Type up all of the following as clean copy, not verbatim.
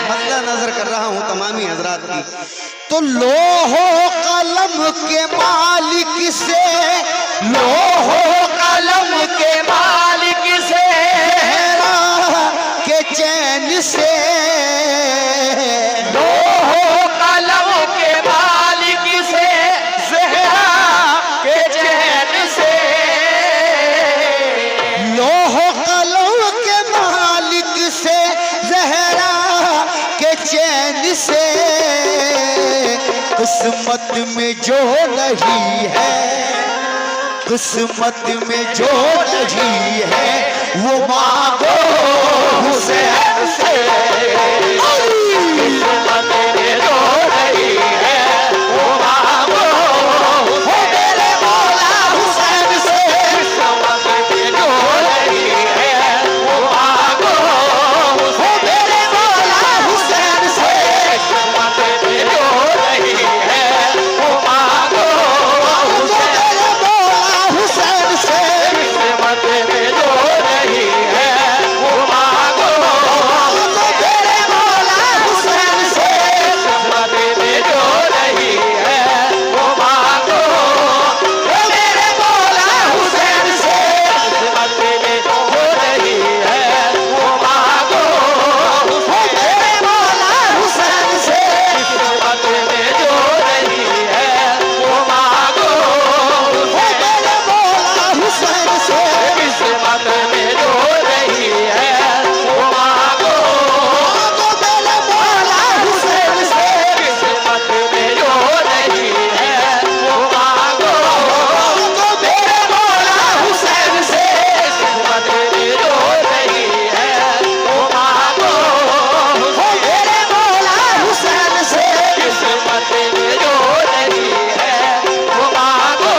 मतलब नजर कर रहा हूँ तमामी हजरात की। तो लोहो कलम के मालिक से, लोहो कलम के मालिक से, के चैन से, लोहो कलम के मालिक से, ज़हरा के चैन से, लोहो कलम के मालिक से, ज़हरा के चैन से, किस्मत में जो नहीं है, किस्मत में जो नहीं है, वो मांगो हुसैन से। किस्मत में जो नहीं है, वो मांगो मेरे मौला हुसैन से। किस्मत में जो नहीं है, वो मांगो मेरे मौला हुसैन से। किस्मत में जो नहीं है, वो मांगो मेरे मौला हुसैन से। किस्मत में जो नहीं है, वो मांगो मेरे मौला हुसैन से। किस्मत में जो नहीं है, वो मांगो मेरे मौला हुसैन से। किस्मत में जो नहीं है, वो मांगो मेरे मौला हुसैन से। किस्मत में जो नहीं है, वो मांगो मेरे मौला हुसैन से। किस्मत में जो नहीं है, वो मांगो मेरे मौला हुसैन से। किस्मत में जो नहीं है, वो मांगो मेरे मौला हुसैन से। किस्मत में जो नहीं है, वो मांगो मेरे मौला हुसैन से। किस्मत में जो नहीं है, वो मांगो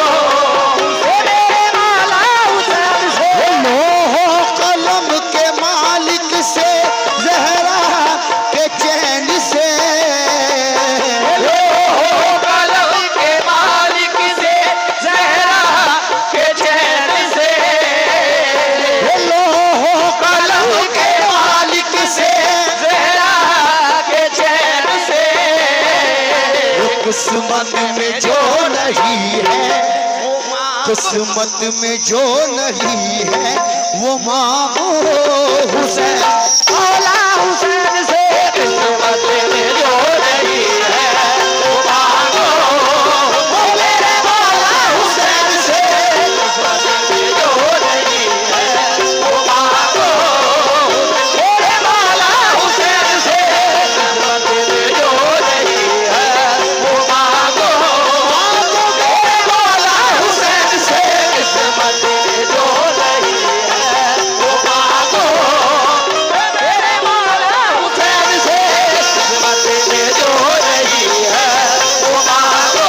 मेरे मौला हुसैन से। लोहो कलम के मालिक से, ज़हरा के चैन से, लोहो कलम के मालिक से, ज़हरा के चैन से, लोहो कलम के मालिक से, ज़हरा के चैन से। किस्मत में जो नहीं है, किस्मत में जो नहीं है, वो मांगो हुसैन मौला हुसैन से। किस्मत में जो नहीं है, वो मांगो मेरे मौला हुसैन से। किस्मत में जो नहीं है, वो मांगो मेरे मौला हुसैन से। किस्मत में जो नहीं है, वो मांगो मेरे मौला हुसैन से। किस्मत में जो नहीं है, वो मांगो मेरे मौला हुसैन से। किस्मत में जो नहीं है, वो मांगो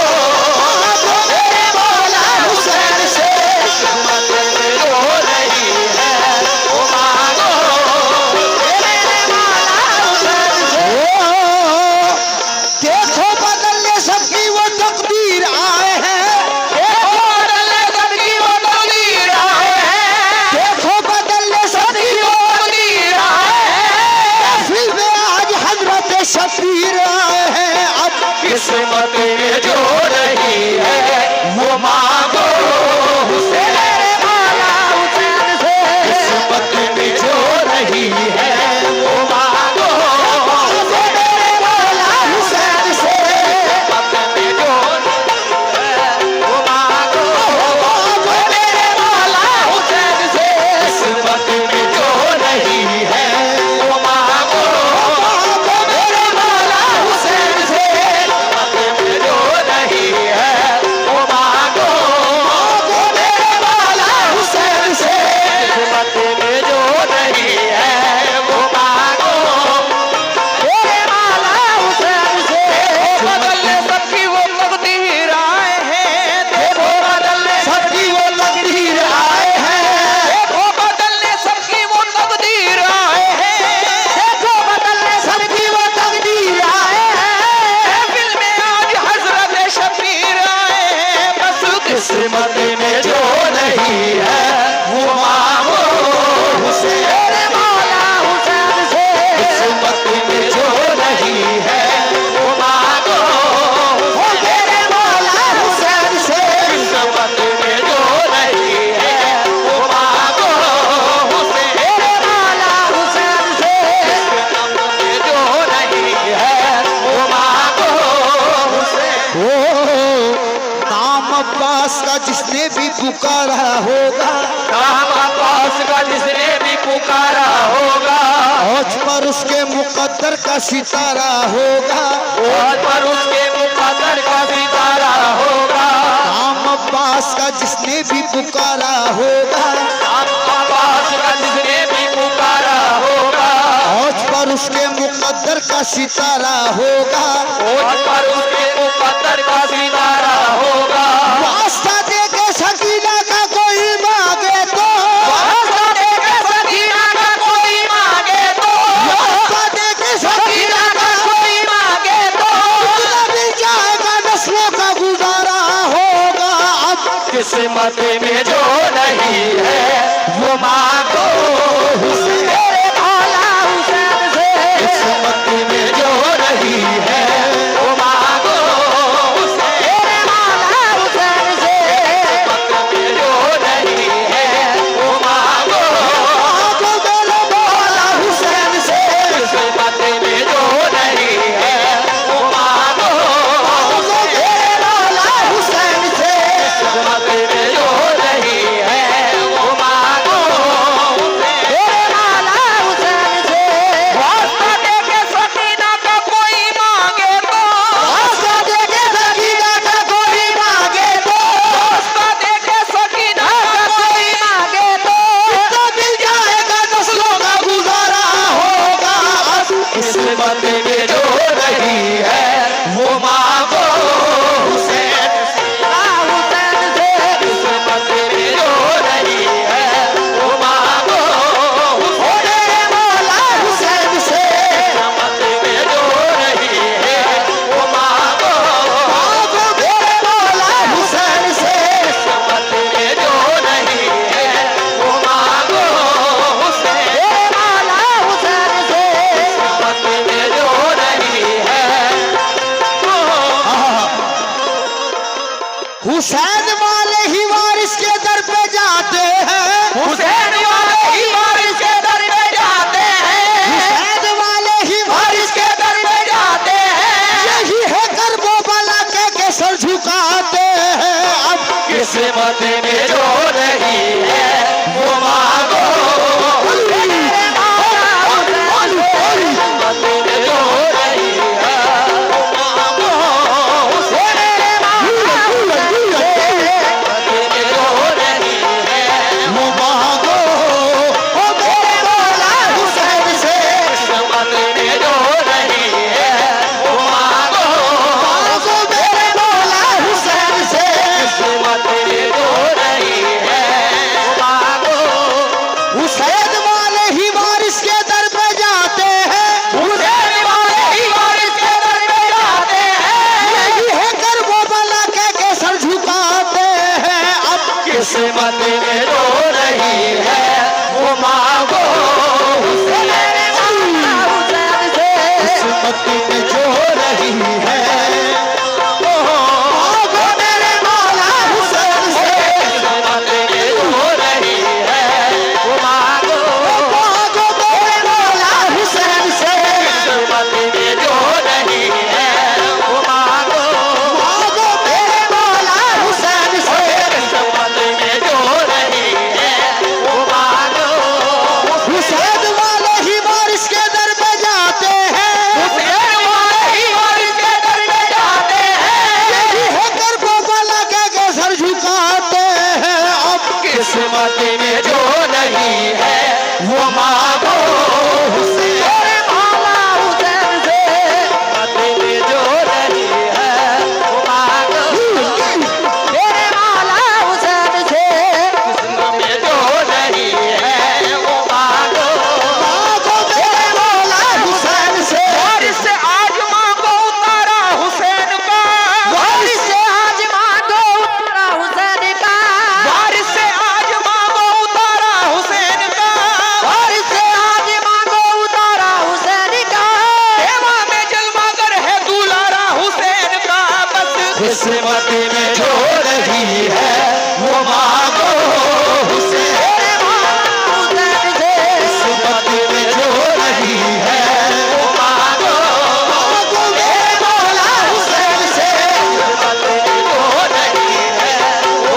मेरे मौला हुसैन से। किस्मत में जो नहीं है, वो मांगो मेरे मौला हुसैन से। देखो बदलने सबकी वो तकदीर आए हैं, देखो बदलने सबकी वो तकदीर आए हैं, देखो बदलने सबकी वो तकदीर आए हैं। फिर में आज हजरत शफीर आए हैं। अब किस्मत में जो नहीं है, वो मांगो मेरे मौला हुसैन से। किस्मत में जो नहीं है, वो मांगो मेरे मौला हुसैन से। किस्मत में जो नहीं है, वो मांगो मेरे मौला हुसैन से। किस्मत में जो नहीं है, वो मांगो मेरे मौला हुसैन से। किस्मत में जो जिसने भी पुकारा होगा, काम अब्बास का जिसने भी पुकारा होगा, हौज पर उसके मुकद्दर का सितारा होगा, और पर उसके मुकद्दर का सितारा होगा। काम अब्बास का जिसने भी पुकारा होगा, काम अब्बास का जिसने भी पुकारा होगा, हौज पर उसके मुकद्दर का सितारा होगा, और पर उसके मुकद्दर का सितारा होगा। वास्ता दे के सकीना का कोई मांगे तो, वास्ता दे के सकीना का कोई मांगे तो, वास्ता दे के सकीना सकीना का कोई मांगे तो, कितना भी जाएगा नस्लों का गुजारा होगा। अब किस्मत में जो नहीं है वो मांगो हुसैन, मेरे मौला हुसैन से। किस्मत में जो नहीं है वो मांगो हुसैन, मेरे मौला हुसैन से। किस्मत में जो नहीं है वो मांगो आगो मेरे मौला हुसैन से, किस्मत में जो नहीं है वो मांगो आगो मेरे मौला हुसैन से, किस्मत में जो नहीं है वो मांगो मेरे मौला हुसैन से। वास्ता दे के सकीना का कोई मांगे तो, वास्ता दे के सकीना का कोई मांगे तो, वास्ता दे के सकीना का कोई मांगे तो, कितना मिल जाएगा नस्लों का गुजारा होगा। अब किस्मत में जो नहीं है वो मांगो हुसैन से। किस्मत में जो नहीं है वो मांगो हुसैन, मेरे मौला हुसैन से, किस्मत में जो नहीं है वो मांगो आगो मेरे मौला हुसैन से, किस्मत में जो नहीं है वो मांगो हुसैन, मेरे मौला हुसैन से। किस्मत में जो नहीं है हुसैन वाले ही वारिस के दर पे जाते हैं, हुसैन वाले ही वारिस के दर पे जाते हैं, हुसैन वाले ही वारिस के दर पे जाते हैं। यही है करबो बला के सर झुकाते हैं। अब किस्मत में जो नहीं है वो मांगो मेरे मौला हुसैन से। किस्मत में जो नहीं है वो मांगो हुसैन, मेरे मौला हुसैन से। किस्मत में जो नहीं है वो मांगो ओ मेरे मौला हुसैन से, किस्मत में जो नहीं है वो मांगो आगो मेरे मौला हुसैन से, किस्मत में जो नहीं है वो मांगो हुसैन वाले ही वारिस के दर पे जाते हैं, हुसैन वाले ही वारिस के दर पे जाते हैं। यही है करबो बला के सर झुकाते हैं। अब किस्मत में जो नहीं है वो मांगो हुसैन, मेरे मौला हुसैन से। किस्मत में जो नहीं है, आगो मेरे मौला हुसैन से, किस्मत में जो नहीं है वो मांगो आगो मेरे मौला हुसैन से, किस्मत में जो नहीं है वो मांगो आगो मेरे मौला हुसैन से, किस्मत में जो नहीं है वो मांगो हुसैन वाले ही वारिस के दर पे जाते हैं, हुसैन वाले ही वारिस के दर पे जाते हैं। यही है करबो बला के सर झुकाते हैं। अब किस्मत में जो नहीं है वो मांगो हुसैन, मेरे मौला हुसैन से। किस्मत में जो नहीं है वो मांगो मेरे मौला हुसैन से। किस्मत में जो नहीं है वो मांगो आगो मेरे मौला हुसैन से, वारिस से आज मांगो उतारा हुसैन का, वारिस से आज मांगो उतारा हुसैन का, वारिस से आज मांगो उतारा हुसैन का, वारिस से आज मांगो उतारा हुसैन का। सेवा में जलवागर है दुलारा हुसैन का, बस किस्मत में जो नहीं है वो मांगो हुसैन, मेरे मौला हुसैन से। किस्मत में जो नहीं है वो मांगो आगो मेरे मौला हुसैन से, किस्मत में जो नहीं है वो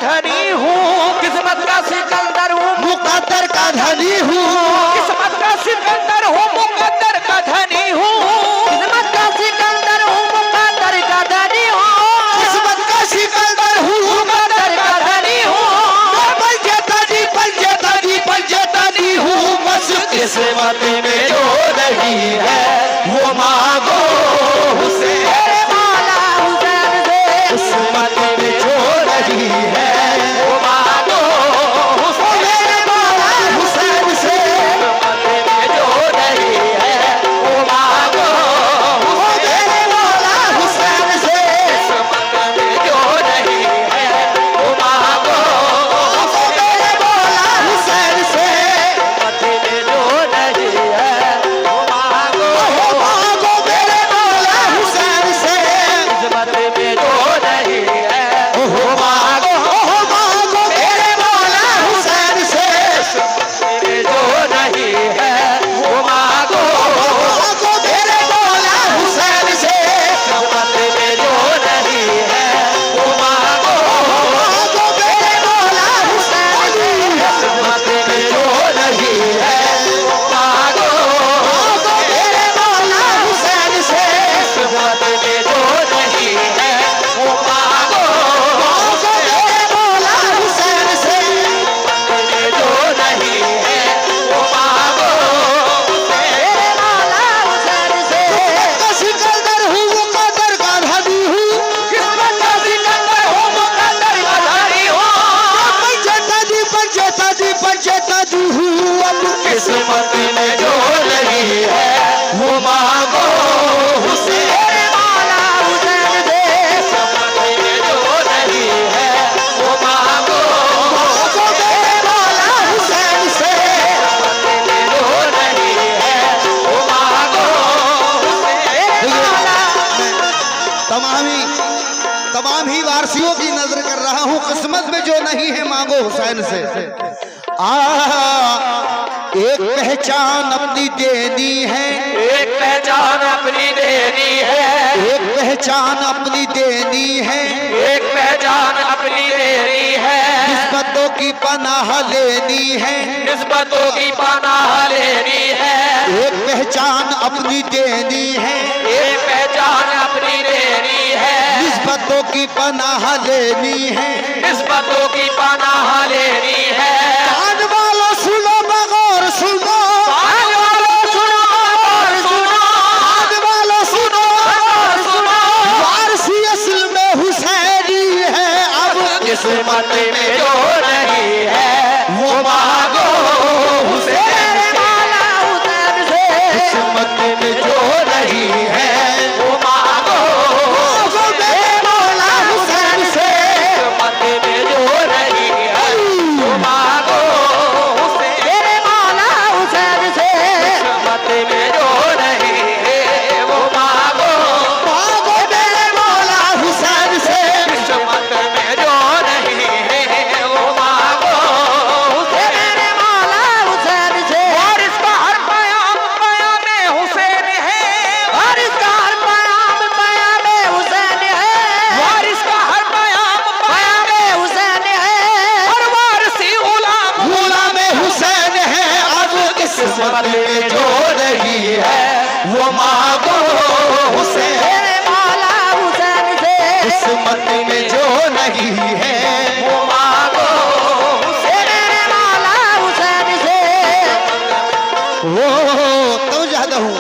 धनी हूँ, किस्मत का सिकंदर हूँ, मुकद्दर का धनी हूँ, किस्मत का सिकंदर हूँ, मुकद्दर का धनी हूँ, किस्मत का सिकंदर हूँ, मुकद्दर का धनी हूँ, किस्मत का सिकंदर हूँ, मुकद्दर का धनी हूँ, पंचेतानी हूँ, बस किस्मत में जो नहीं है वो मांगो हुसैन, मेरे मौला हुसैन से, किस्मत में जो नहीं है वो मांगो हुसैन, मेरे मौला हुसैन से, किस्मत में जो नहीं है वो मांगो हुसैन, मेरे मौला हुसैन से, किस्मत में जो नहीं है वो मांगो हुसैन, मेरे मौला हुसैन से, किस्मत में जो नहीं है वो मांगो, मांगो मेरे मौला हुसैन से, किस्मत में जो नहीं है वो मांगो, मांगो मेरे मौला हुसैन से, किस्मत में जो नहीं है वो मांगो, मांगो मेरे मौला हुसैन से, किस्मत में जो नहीं है वो मांगो, मांगो मेरे मौला हुसैन से, किस्मत में जो नहीं है वो मांगो, मांगो मेरे मौला हुसैन से, किस्मत में जो नहीं है वो मांगो, मांगो मेरे मौला हुसैन से, में जो नहीं है वो मांगो, मेरे मौला हुसैन से, का सिकंदर हूँ, मुकद्दर का धनी हूँ, किस्मत का सिकंदर हूँ, मुकद्दर का धनी हूँ, पंचेतानी हूँ, अब किस्मत में जो नहीं है वो मांगो हुसैन, मेरे मौला हुसैन से, किस्मत में जो नहीं है वो मांगो, मांगो मेरे मौला हुसैन से, किस्मत में जो नहीं है वो मांगो हुसैन, मेरे मौला, तमाम ही वारसियों की नजर कर रहा हूँ, किस्मत में जो नहीं है मांगो हुसैन से। एक पहचान अपनी देनी है, एक पहचान अपनी देनी है, एक पहचान अपनी देनी है, एक पहचान अपनी देनी है, निस्बतों की पनाह लेनी है, निस्बतों की पनाह लेनी है, एक पहचान अपनी देनी है, एक पहचान अपनी देनी है, निस्बतों की पनाह लेनी है, निस्बतों की पनाह लेनी है, कान वालों सुनो बगौर सुनो, कान वालों सुनो और सुनो, कान वालों सुनो, और सुनो, वारसी असल में हुसैनी है, अब किस्मत में जो नहीं है वो मांगो हुसैन, मेरे मौला हुसैन से, किस्मत में जो नहीं है वो मांगो, मांगो मेरे मौला हुसैन से, किस्मत में जो नहीं है वो मांगो हुसैन, मेरे मौला हुसैन से, किस्मत में जो नहीं है वो मांगो, मांगो मेरे मौला हुसैन से, किस्मत में जो नहीं है वो मांगो हुसैन, मेरे मौला हुसैन से, और इसका हर पयाम में हुसैन है, और इसका हर पयाम में हुसैन है, और इसका हर पयाम में हुसैन है, और वारसी गुलाम हुसैन है, अब किस्मत में जो नहीं है वो मांगो हुसैन, मेरे मौला हुसैन से, किस्मत में जो नहीं है वो मांगो हुसैन, मेरे मौला हुसैन से, वो तो ज्यादा हूँ।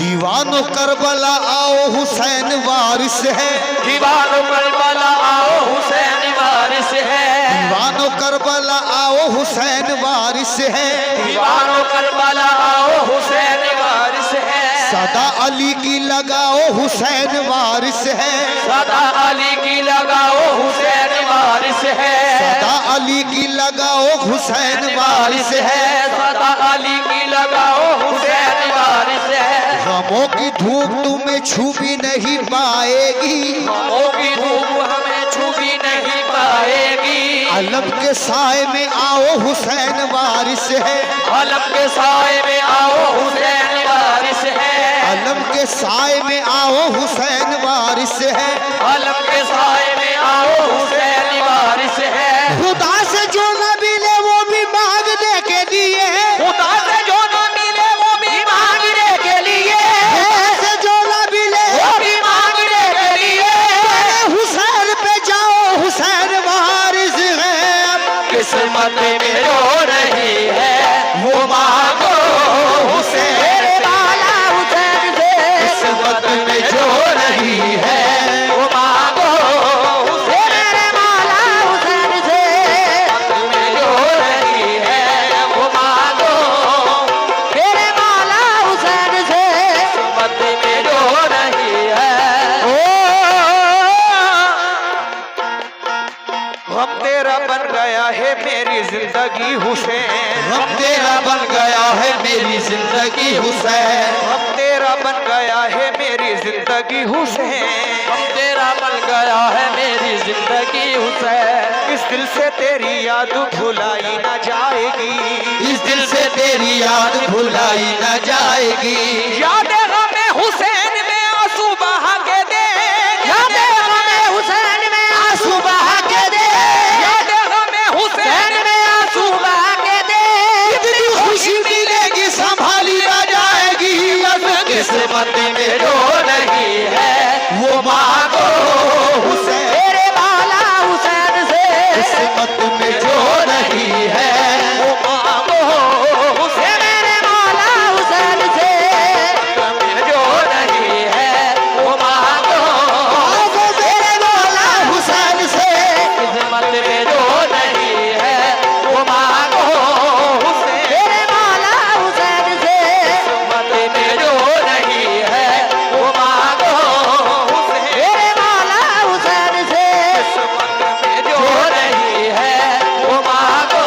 दीवानो करबला आओ हुसैन वारिस है, दीवानो करबला आओ हुसैन वारिस है, दीवानो करबला आओ हुसैन वारिस है, दीवानो करबला आओ हुसैन वारिस है, सदा अली की लगाओ हुसैन वारिस है, सदा अली की लगाओ हुसैन वारिस है, सदा अली की लगाओ हुसैन वारिस है, सदा अली की लगाओ हुसैन वारिस है, गमों की धूप तुम्हें छू भी नहीं पाएगी, गमों की धूप हमें छू भी नहीं पाएगी, अलम के साए में आओ हुसैन वारिस है, अलम के साए में आओ हुसैन वारिस है, अलम के साए में आओ हुसैन वारिस है, अलम के साए में आओ जिंदगी हुसैन, अब तेरा बन गया है मेरी जिंदगी हुसैन, हम तेरा बन गया है मेरी जिंदगी हुसैन, इस दिल से तेरी याद भुलाई न जाएगी, इस दिल से तेरी याद भुलाई न जाएगी। याद गमे हुसैन में आंसू बहा के दे, याद गमे हुसैन में आंसू बहा के दे, याद गमे हुसैन में आंसू बहा के दे, इतनी खुशी मिलेगी संभाली न जाएगी, किस्मत में जो नहीं है वो मांगो हुसैन, तेरे वाला हुसैन से, किस्मत में जो नहीं है वो मांगो हुसैन, मेरे वाला हुसैन से, में जो नहीं है वो मांगो तेरे वाला हुसैन से, किस्मत में जो नहीं है वो मांगो हुसैन, तेरे वाला हुसैन से, किस्मत में जो नहीं है वो मांगो हुसैन, तेरे वाला हुसैन से, किस्मत में जो नहीं है वो मांगो।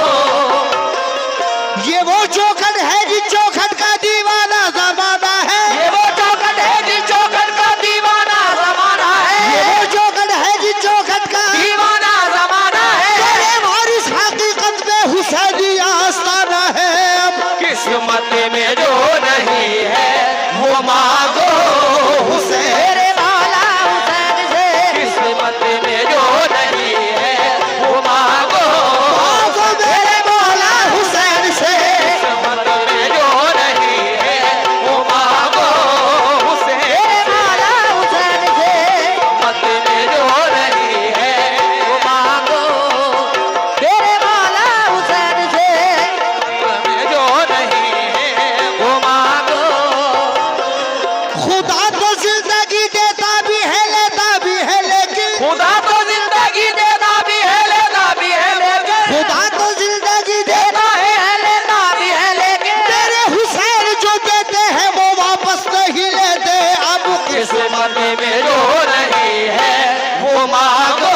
ये वो चौखट है जिस चौखट का दीवाना जमाना है, ये वो चौखट है जिस चौखट का दीवाना जमाना ये है, वो चौखट है जिस चौखट का दीवाना जमाना है, तेरे वारिस हकीकत में हुसैनी आस्ताना है, अब किस्मत में जो नहीं है वो मांगो हुसैन, तेरे वाला हुसैन से, किस्मत में जो नहीं है वो मांगो, आगो मेरे वाला हुसैन से, किस्मत में जो नहीं है वो मांगो हुसैन, तेरे वाला हुसैन से, किस्मत में जो नहीं है वो मांगो, तेरे वाला हुसैन से, में जो नहीं है वो मांगो। खुदा तो जिंदगी देता भी है लेता भी है, लेकिन खुदा तो जिंदगी देता भी है लेता भी है, लेकिन खुदा तो जिंदगी देता है लेता भी है, लेकिन तेरे हुसैन जो देते हैं वो वापस नहीं लेते, अब किस्मत में जो नहीं है वो मांगो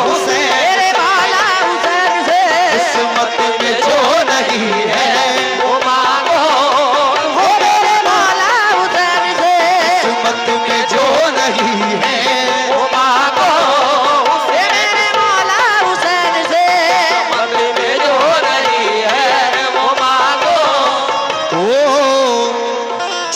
हुसैन, तेरे वाला हुसैन से, किस्मत में जो नहीं है वो मांगो, वो मेरे वाला हुसैन से, किस्मत में जो नहीं है वो मांगो हुसैन, मेरे वाला हुसैन से, किस्मत में जो नहीं है वो मांगो। ओ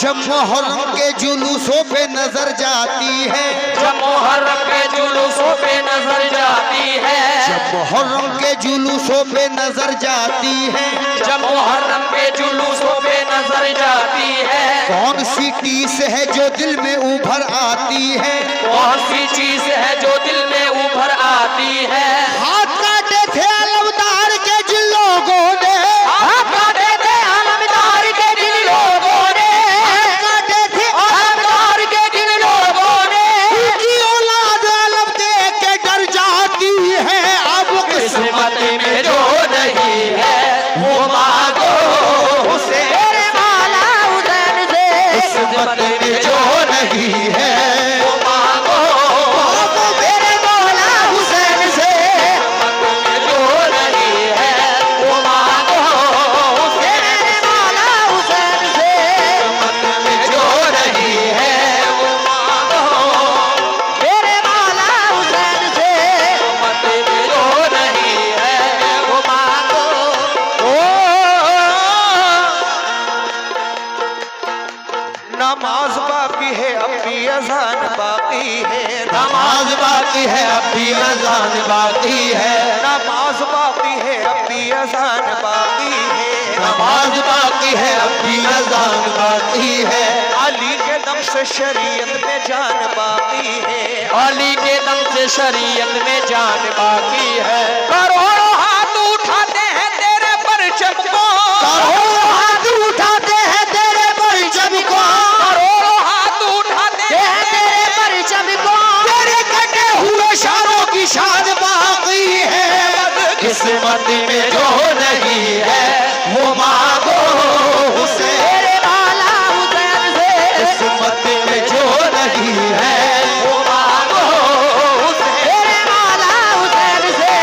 जब मुहर्रम के जुलूसों पे नजर जाती है, जब मुहर्रम के जुलूसों पे नजर जाती है, जब मुहर्रम के जुलूसों पे नजर जाती है, जब मुहर्रम के जुलूसों पे नजर जाती है, कौन सी चीज है जो दिल में उभर आती है, कौन सी चीज है जो दिल में उभर आती है, हाथ काटे थे अलमदार के जिन लोगों ने, हाथ काटे थे अलमदार के जिन लोगों ने, हाथ काटे थे अलमदार के जिन लोगों ने, उनकी औलाद अलम देख के डर जाती है, अब किस्मत में जो नहीं है वो मांगो हुसैन, तेरे वाला हुसैन से, किस्मत में जो नहीं है वो मांगो, आगो मेरे वाला हुसैन से, किस्मत में जो नहीं है वो मांगो हुसैन, तेरे वाला हुसैन से, किस्मत में जो नहीं है वो मांगो, तेरे वाला हुसैन से, किस्मत में जो नहीं है वो मांगो। नमाज बाकी है अपनी अजान बाकी है, नमाज बाकी है अपनी अजान बाकी है, नमाज बाकी है अपनी अजान बाकी है, नमाज बाकी है अपनी अजान बाकी है, अली के दम से शरीयत में जान बाकी है, अली के दम से शरीयत में जान बाकी है, करोड़ों हाथ उठाते हैं तेरे परचम को, करोड़ों हाथ उठाते हैं तेरे परचम को, करोड़ों हाथ उठाते हैं तेरे परचम को, तेरे कटे हुए शानों की शान बाकी है, किस्मत में जो नहीं है वो मांगो हुसैन, तेरे वाला हुसैन से, किस्मत में जो नहीं है वो मांगो हुसैन, तेरे वाला हुसैन से,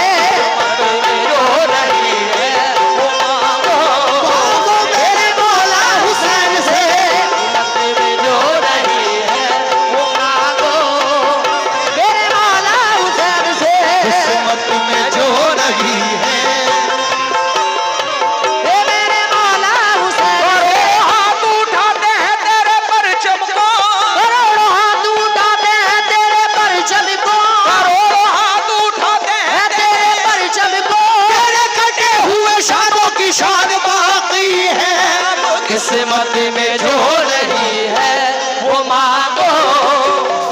किस्मत में जो नहीं है वो मांगो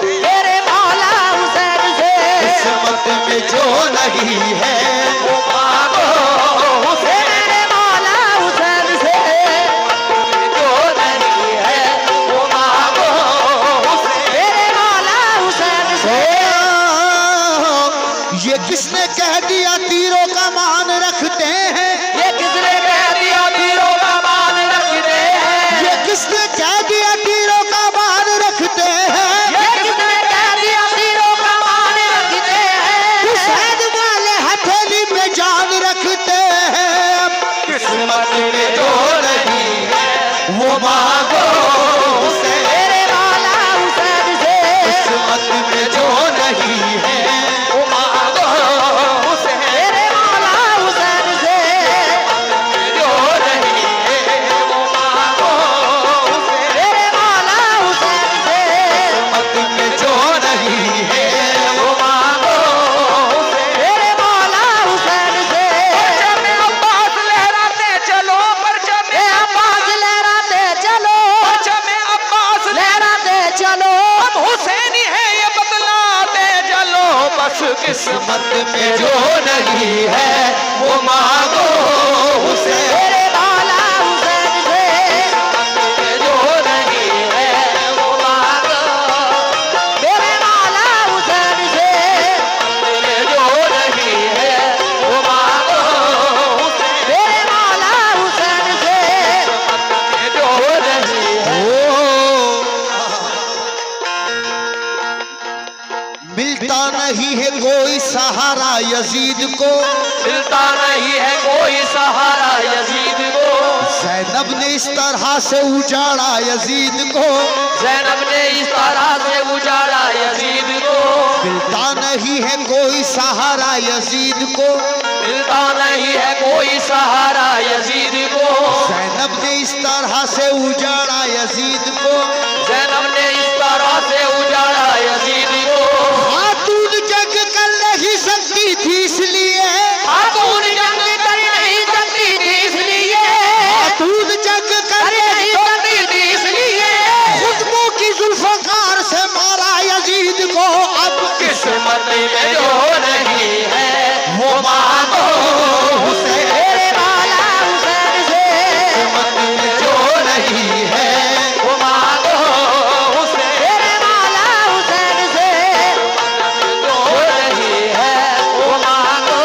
मेरे मौला हुसैन से। किस्मत में जो नहीं है वो मांगो मेरे मौला हुसैन से। जो नहीं है वो मांगो मेरे मौला हुसैन से। ये किसने कह दिया तीरों का मान रखते हैं? ये किसने कह दिया तीरों का मान रखते हैं ये किसने कह दिया तीरों का मान रखते हैं? ये किसने कह दिया तीरों का मान रखते हैं? हुसैन वाले हथेली में जान रखते हैं। किस्मत में जो नहीं है वो मांगो हुसैन मेरे मौला हुसैन से। किस्मत में जो नहीं है वो मांगो हुसैन मेरे मौला हुसैन से। जो नहीं है वो मांगो हुसैन मेरे मौला हुसैन से। किस्मत में जो नहीं है वो मांगो हुसैन मेरे मौला हुसैन से। परचम अब्बास लहराते चलो परचम ए अब्बास लहराते चलो। परचम अब्बास लहराते चलो। हम हुसैनी है ये बतलाते चलो बस किस्मत में जो नहीं है वो मांगो हुसैन मेरे मौला हुसैन से। में जो नहीं है वो मांगो मेरे मौला हुसैन से। में जो नहीं है वो मांगो हुसैन मेरे मौला हुसैन से। में जो नहीं है मिलता नहीं है कोई सहारा यजीद को। मिलता नहीं है कोई सहारा यजीद को ज़ैनब ने इस तरह से उजाड़ा यजीद को। ज़ैनब ने इस तरह से उजाड़ा यजीद को मिलता नहीं है कोई सहारा यजीद को। मिलता नहीं है कोई सहारा यजीद को ज़ैनब ने इस तरह से उजाड़ा यजीद को। ज़ैनब ने इस तरह से उजाड़ा यजीद को खातून जंग कर नहीं सकती थी इसलिए। खातून जंग कर नहीं सकती थी इसलिए खातून जंग कर अरे नहीं सकती थी इसलिए। खुशबू की जुल्फकार से मारा यजीद को। अब किस्मत में जो नहीं है वो मांगो हुसैन मेरे मौला हुसैन से। किस्मत में जो नहीं है वो मांगो हुसैन मेरे मौला हुसैन से। जो नहीं है वो मांगो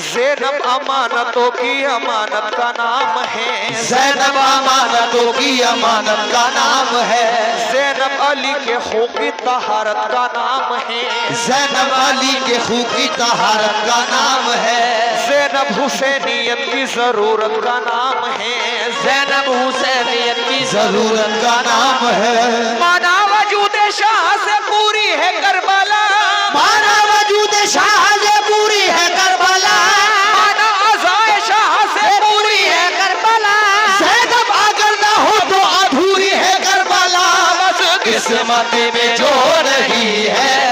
ज़ैनब अमानतों की अमानत का नाम है ज़ैनब अमानतों की अमानत का नाम है ज़ैनब अली के खू की तहारत का नाम है ज़ैनब अली के खूह की तहारत का नाम है। ज़ैनब हुसैनियत की जरूरत का नाम है ज़ैनब हुसैनियत की जरूरत का नाम है। माना वजूद शाह से पूरी है करबला माना वजूद शाह से पूरी है करबला। माना अज़ाए शाह से पूरी है करबला। ज़ैनब अगर ना हो तो अधूरी है करबला। बस किस्मत में जो नहीं है